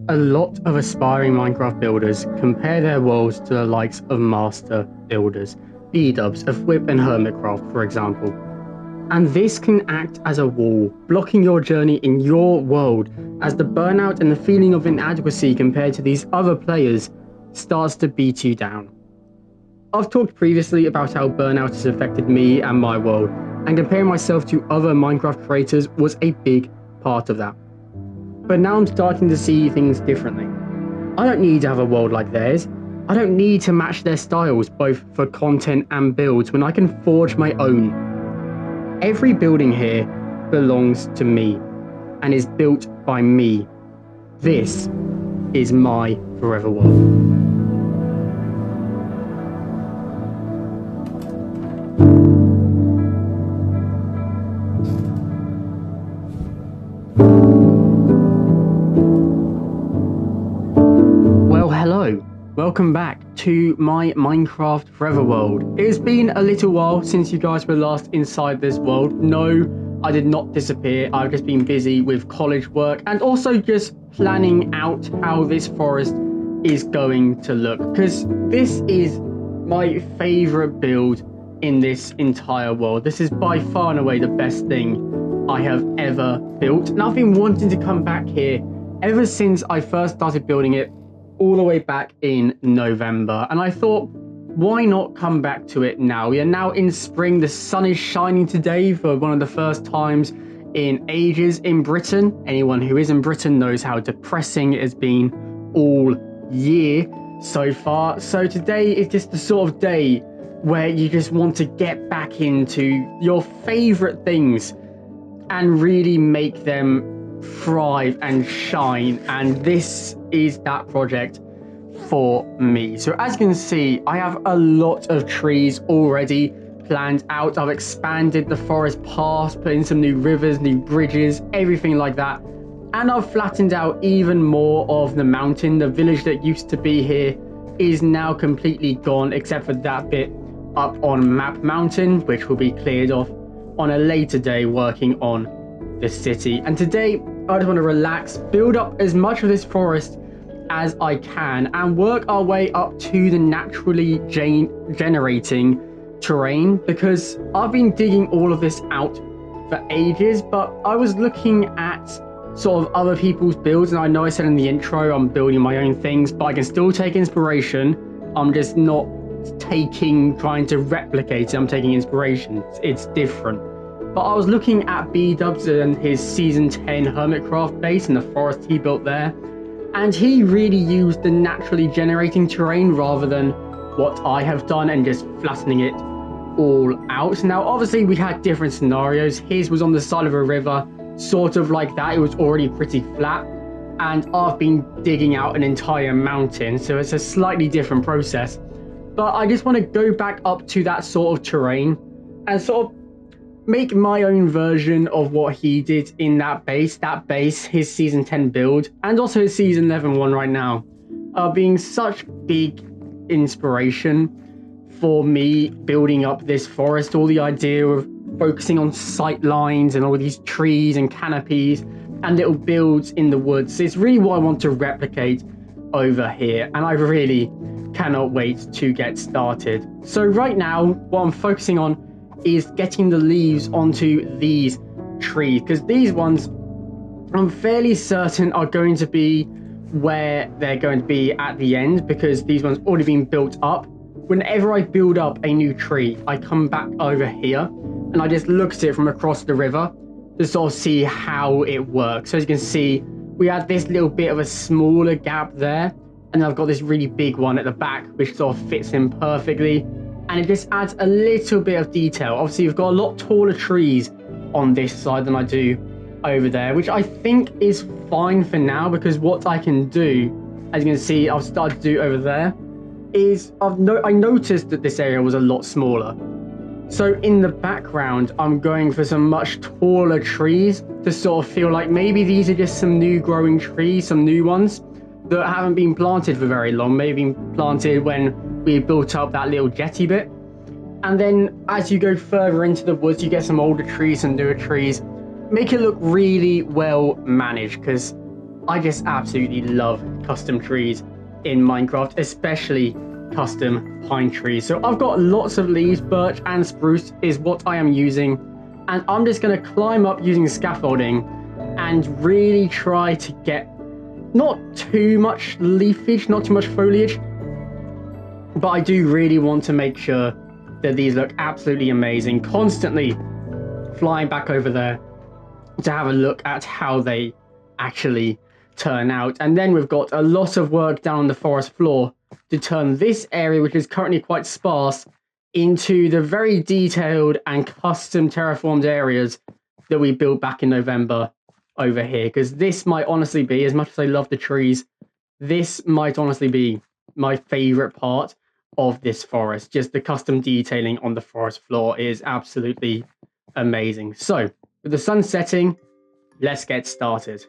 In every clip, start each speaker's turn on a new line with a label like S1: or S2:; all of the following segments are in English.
S1: A lot of aspiring Minecraft builders compare their worlds to the likes of master builders, B-dubs of Whip and Hermitcraft, for example. And this can act as a wall, blocking your journey in your world as the burnout and the feeling of inadequacy compared to these other players starts to beat you down. I've talked previously about how burnout has affected me and my world, and comparing myself to other Minecraft creators was a big part of that. But now I'm starting to see things differently. I don't need to have a world like theirs. I don't need to match their styles both for content and builds when I can forge my own. Every building here belongs to me and is built by me. This is my forever world. Welcome back to my Minecraft Forever world. It has been a little while since you guys were last inside this world. No, I did not disappear. I've just been busy with college work and also just planning out how this forest is going to look, because this is my favorite build in this entire world. This is by far and away the best thing I have ever built, and I've been wanting to come back here ever since I first started building it all the way back in November, and I thought, why not come back to it now? We are now in spring. The sun is shining today for one of the first times in ages in Britain. Anyone who is in Britain knows how depressing it has been all year so far. So today is just the sort of day where you just want to get back into your favorite things and really make them thrive and shine, and this is that project for me. So as you can see, I have a lot of trees already planned out. I've expanded the forest paths, put in some new rivers, new bridges, everything like that, and I've flattened out even more of the mountain. The village that used to be here is now completely gone, except for that bit up on Map Mountain, which will be cleared off on a later day working on the city. And today I just want to relax, build up as much of this forest as I can, and work our way up to the naturally generating terrain, because I've been digging all of this out for ages, but I was looking at sort of other people's builds, and I know I said in the intro I'm building my own things, but I can still take inspiration. I'm just not trying to replicate it. I'm taking inspiration. It's different. But I was looking at B-dubs and his season 10 Hermitcraft base and the forest he built there, and he really used the naturally generating terrain rather than what I have done and just flattening it all out. Now obviously we had different scenarios. His was on the side of a river, sort of like that. It was already pretty flat, and I've been digging out an entire mountain, so it's a slightly different process. But I just want to go back up to that sort of terrain and sort of make my own version of what he did in that base. That base, his season 10 build, and also his season 11 one right now, are being such big inspiration for me building up this forest. All the idea of focusing on sight lines and all these trees and canopies and little builds in the woods is really what I want to replicate over here, and I really cannot wait to get started. So right now what I'm focusing on is getting the leaves onto these trees, because these ones I'm fairly certain are going to be where they're going to be at the end, because these ones already been built up. Whenever I build up a new tree, I come back over here and I just look at it from across the river to sort of see how it works. So as you can see, we had this little bit of a smaller gap there, and I've got this really big one at the back which sort of fits in perfectly. And it just adds a little bit of detail. Obviously, you've got a lot taller trees on this side than I do over there, which I think is fine for now, because what I can do, as you can see, I've started to do over there, is I noticed that this area was a lot smaller. So in the background, I'm going for some much taller trees to sort of feel like maybe these are just some new growing trees, some new ones that haven't been planted for very long, maybe been planted when we built up that little jetty bit. And then as you go further into the woods, you get some older trees and newer trees. Make it look really well managed, because I just absolutely love custom trees in Minecraft, especially custom pine trees. So I've got lots of leaves, birch and spruce is what I am using. And I'm just going to climb up using scaffolding and really try to get not too much leafage, not too much foliage. But I do really want to make sure that these look absolutely amazing. Constantly flying back over there to have a look at how they actually turn out. And then we've got a lot of work down on the forest floor to turn this area, which is currently quite sparse, into the very detailed and custom terraformed areas that we built back in November over here. Because this might honestly be, as much as I love the trees, this might honestly be my favorite part of this forest. Just the custom detailing on the forest floor is absolutely amazing. So with the sun setting, let's get started.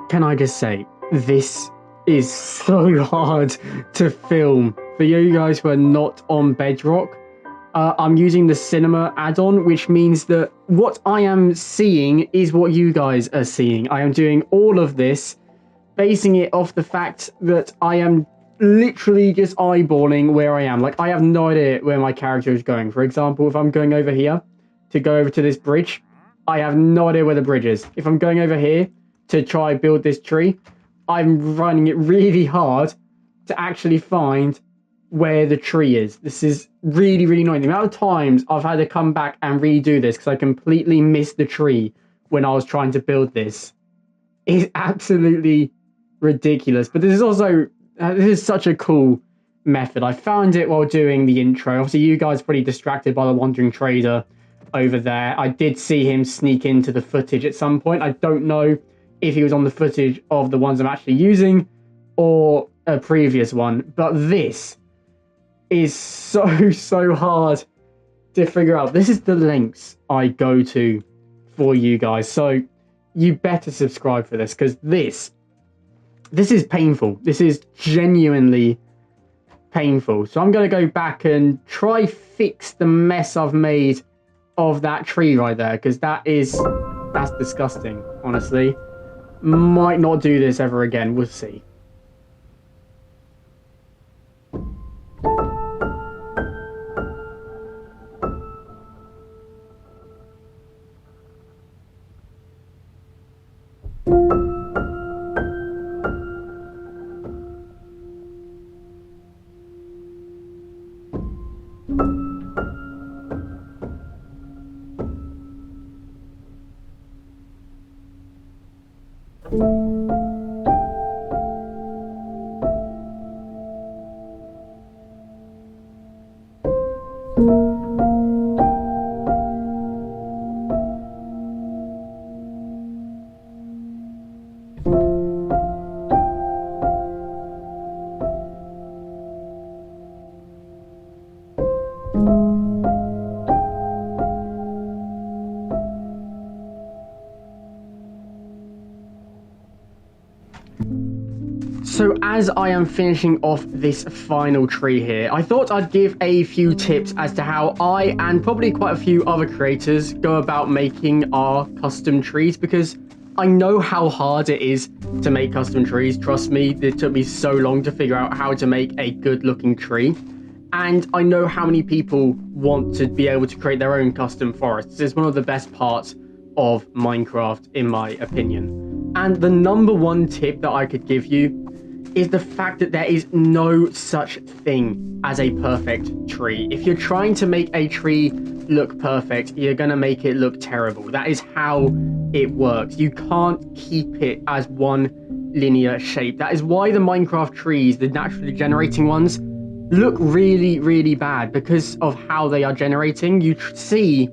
S1: Can I just say, this is so hard to film. For you guys who are not on Bedrock, I'm using the Cinema add-on, which means that what I am seeing is what you guys are seeing. I am doing all of this, basing it off the fact that I am literally just eyeballing where I am. Like, I have no idea where my character is going. For example, if I'm going over here to go over to this bridge, I have no idea where the bridge is. If I'm going over here to try build this tree, I'm running it really hard to actually find where the tree is. This is really, really annoying. The amount of times I've had to come back and redo this because I completely missed the tree when I was trying to build this is absolutely ridiculous. But this is also, this is such a cool method. I found it while doing the intro. Obviously, you guys are pretty distracted by the Wandering Trader over there. I did see him sneak into the footage at some point. I don't know if he was on the footage of the ones I'm actually using or a previous one, but this is so hard to figure out. This is the lengths I go to for you guys, so you better subscribe for this, because this is painful. This is genuinely painful. So I'm going to go back and try fix the mess I've made of that tree right there, because that's disgusting, honestly. Might not do this ever again. We'll see. So as I am finishing off this final tree here, I thought I'd give a few tips as to how I and probably quite a few other creators go about making our custom trees, because I know how hard it is to make custom trees. Trust me, it took me so long to figure out how to make a good looking tree. And I know how many people want to be able to create their own custom forests. It's one of the best parts of Minecraft, in my opinion. And the number one tip that I could give you is the fact that there is no such thing as a perfect tree. If you're trying to make a tree look perfect, you're going to make it look terrible. That is how it works. You can't keep it as one linear shape. That is why the Minecraft trees, the naturally generating ones, look really, really bad, because of how they are generating. You see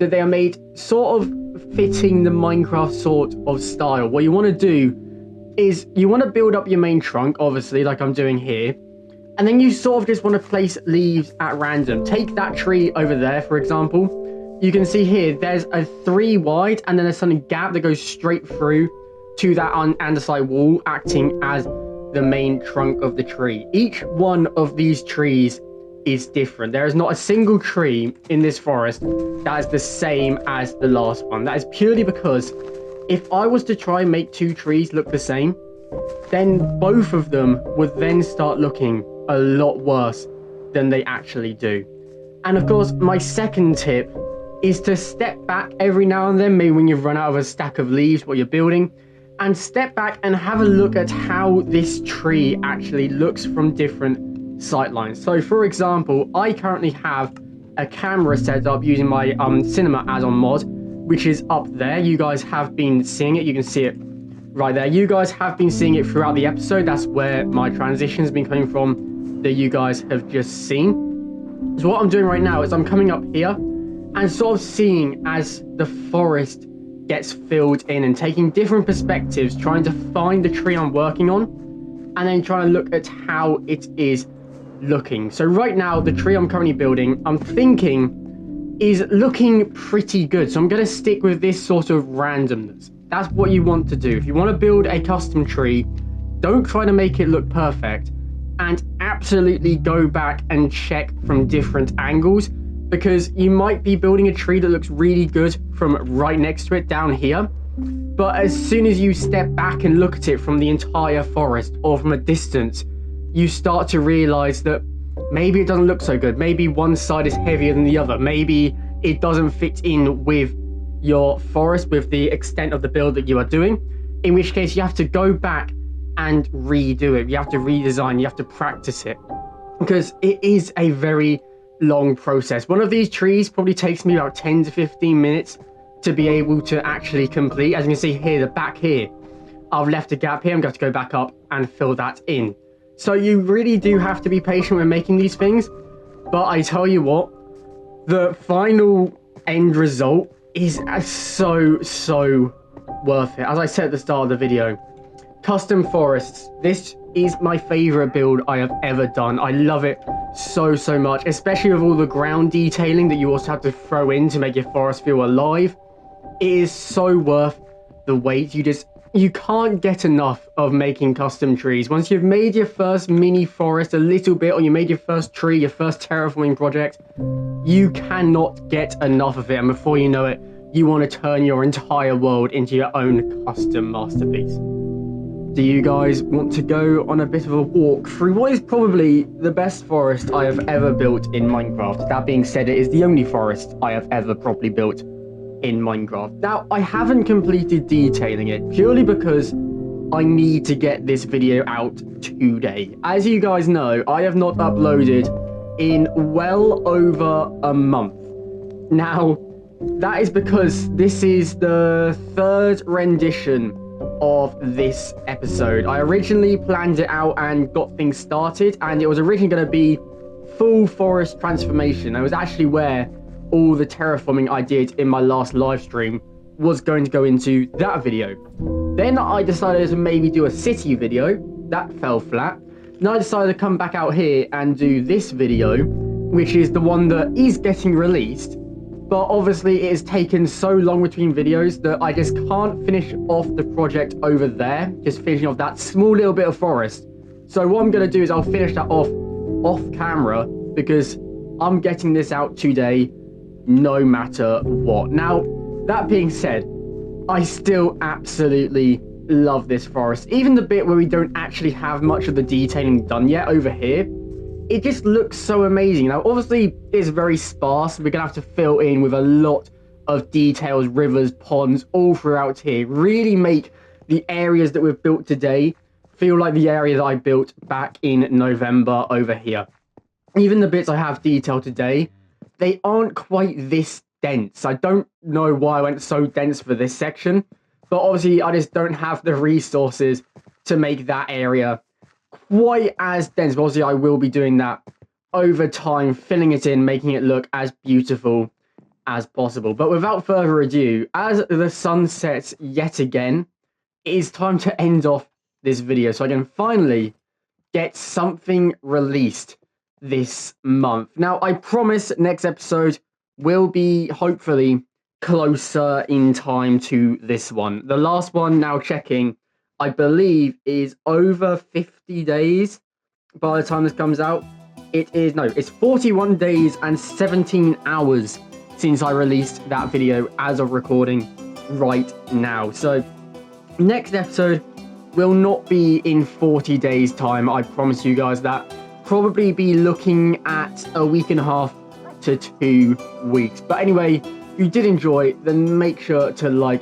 S1: that they are made sort of fitting the Minecraft sort of style. What you want to do is you want to build up your main trunk, obviously, like I'm doing here, and then you sort of just want to place leaves at random. Take that tree over there, for example. You can see here there's a 3 wide and then there's a gap that goes straight through to that andesite wall, acting as the main trunk of the tree. Each one of these trees is different. There is not a single tree in this forest that is the same as the last one. That is purely because if I was to try and make 2 trees look the same, then both of them would then start looking a lot worse than they actually do. And of course, my second tip is to step back every now and then, maybe when you've run out of a stack of leaves, what you're building, and step back and have a look at how this tree actually looks from different sight lines. So for example, I currently have a camera set up using my cinema add-on mod, which is up there. You guys have been seeing it. You can see it right there. You guys have been seeing it throughout the episode. That's where my transition's been coming from, that you guys have just seen. So what I'm doing right now is I'm coming up here and sort of seeing as the forest gets filled in and taking different perspectives, trying to find the tree I'm working on, and then trying to look at how it is looking. So right now, the tree I'm currently building, I'm thinking is looking pretty good. So I'm going to stick with this sort of randomness. That's what you want to do. If you want to build a custom tree, don't try to make it look perfect, and absolutely go back and check from different angles, because you might be building a tree that looks really good from right next to it down here, but as soon as you step back and look at it from the entire forest or from a distance, you start to realize that maybe it doesn't look so good. Maybe one side is heavier than the other. Maybe it doesn't fit in with your forest, with the extent of the build that you are doing, in which case you have to go back and redo it. You have to redesign, you have to practice it, because it is a very long process. One of these trees probably takes me about 10 to 15 minutes to be able to actually complete. As you can see here, the back here, I've left a gap here. I'm going to go back up and fill that in. So you really do have to be patient when making these things. But I tell you what, the final end result is so worth it. As I said at the start of the video, custom forests, this is my favorite build I have ever done. I love it so much, especially with all the ground detailing that you also have to throw in to make your forest feel alive. It is so worth the wait. You can't get enough of making custom trees. Once you've made your first mini forest a little bit, or you made your first tree, your first terraforming project, you cannot get enough of it. And before you know it, you want to turn your entire world into your own custom masterpiece. Do you guys want to go on a bit of a walk through what is probably the best forest I have ever built in Minecraft? That being said, it is the only forest I have ever properly built in Minecraft. Now, I haven't completed detailing it purely because I need to get this video out today. As you guys know, I have not uploaded in well over a month. Now, that is because this is the 3rd rendition of this episode. I originally planned it out and got things started, and it was originally going to be full forest transformation. It was actually where all the terraforming I did in my last live stream was going to go into that video. Then I decided to maybe do a city video. That fell flat. Now I decided to come back out here and do this video, which is the one that is getting released, but obviously it has taken so long between videos that I just can't finish off the project over there, just finishing off that small little bit of forest. So what I'm going to do is I'll finish that off camera, because I'm getting this out today no matter what. Now, that being said, I still absolutely love this forest. Even the bit where we don't actually have much of the detailing done yet over here, it just looks so amazing. Now, obviously, it's very sparse. We're going to have to fill in with a lot of details, rivers, ponds, all throughout here. Really make the areas that we've built today feel like the area that I built back in November over here. Even the bits I have detailed today, they aren't quite this dense. I don't know why I went so dense for this section, but obviously I just don't have the resources to make that area quite as dense. But obviously I will be doing that over time, filling it in, making it look as beautiful as possible. But without further ado, as the sun sets yet again, it is time to end off this video so I can finally get something released this month. Now, I promise next episode will be hopefully closer in time to this one. The last one, now checking, I believe is over 50 days by the time this comes out. It's 41 days and 17 hours since I released that video as of recording right now. So next episode will not be in 40 days time. I promise you guys that. Probably be looking at a week and a half to 2 weeks. But anyway, if you did enjoy, then make sure to like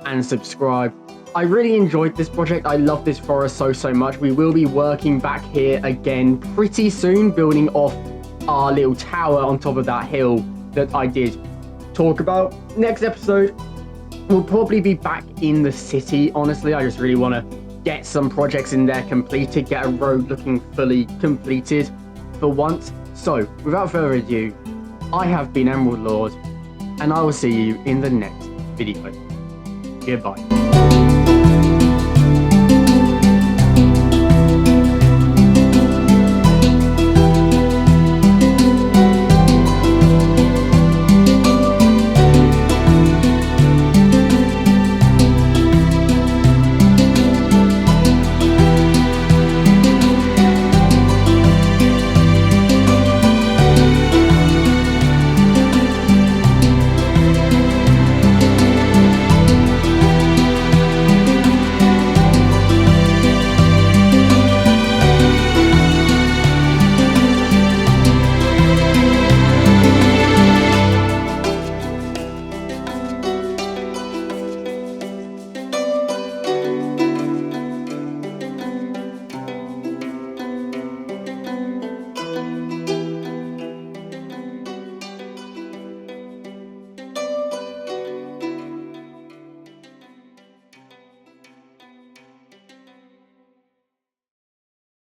S1: and subscribe. I really enjoyed this project. I love this forest so much. We will be working back here again pretty soon, building off our little tower on top of that hill that I did talk about. Next episode, we'll probably be back in the city. Honestly, I just really want to get some projects in there completed, get a road looking fully completed for once. So, without further ado, I have been Emerald Lord, and I will see you in the next video. Goodbye.